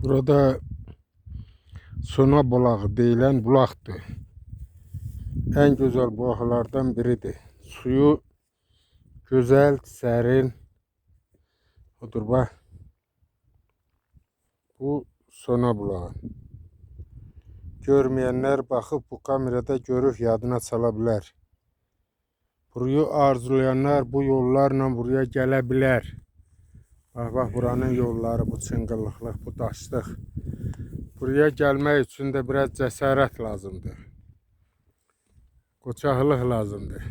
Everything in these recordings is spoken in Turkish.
Burada Sona bulağı deyilən bulaqdır. En güzel bulaqlardan biridir. Suyu güzel, serin. Odur bak. Bu Sona bulağı. Görmeyenler bakıp bu kamerada görüp yadına salabilir. Burayı arzulayanlar bu yollarla buraya gelebilir. Bak buranın yolları, bu çıngıllıqlıq, bu daşlıq. Buraya gelmek için de biraz cesaret lazımdır. Qoçaqlıq lazımdır.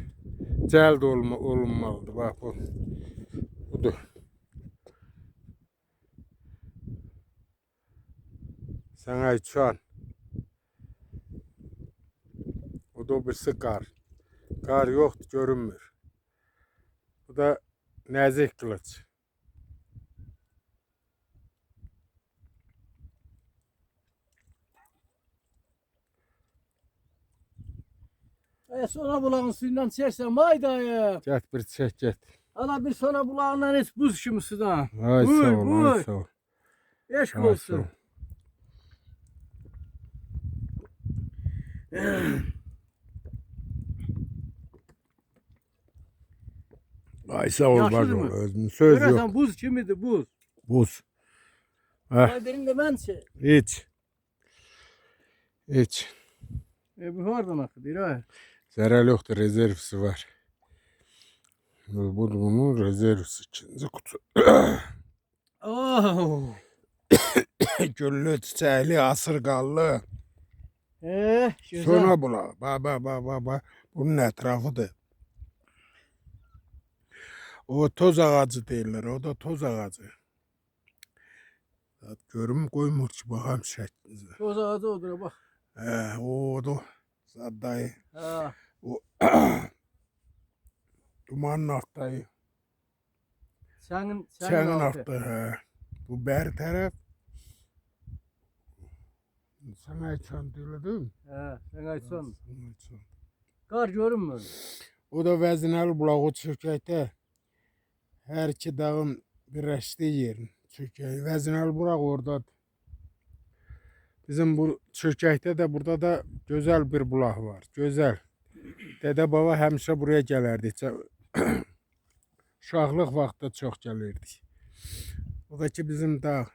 Cəld olunmalıdır. Bak budur. Sana uçan. O da birisi qar. Qar yoxdur, görünmür. Bu da nəzik qılıç. Sonra bulağın suyundan içersen vay dayı. Get bir çək get. Ana bir sonra bulağından hiç buz kimisin ha. Ay Buyur, sağ ol, ay buyur. sağ ol. Eşk Ay, sağ ol. olsun. Ay sağ ol Yaşlıdır bacım. mı? Özünün söz Görürsen yok. buz kimidir buz. Buz. Heh, Ay benim de ben şey. iç. İç. Bu oradan akıdır ha. Zərər yoxdur, rezervisi var. Bu bunun rezervisi ikinci kutu. Oh. Güllü, çiçəkli, asırqallı. Güzel. Sonra bulağı. Bak. Bunun etrafıdır. O toz ağacı deyirlər. O da toz ağacı. Görüm koymur ki baxam şəklinizə. Toz ağacı odur bak. O da Saddayı. Ha. O dumanın altdayı. Senin altı. Bu bəri tərəf. Sana açan deyildim. Sen açsan. Kar görünmür. O da Vəzinəli bulağı çökəkdə. Hər iki dağın birləşdiyi yerin çökəyi. Vəzinəli bulaq oradadır. Bizim bu çökəkdə de burada da güzel bir bulaq var. Güzel. Dədə baba həmişə buraya gələrdi. Uşaqlıq vaxtda çox gəlirdik. O da ki bizim dağ.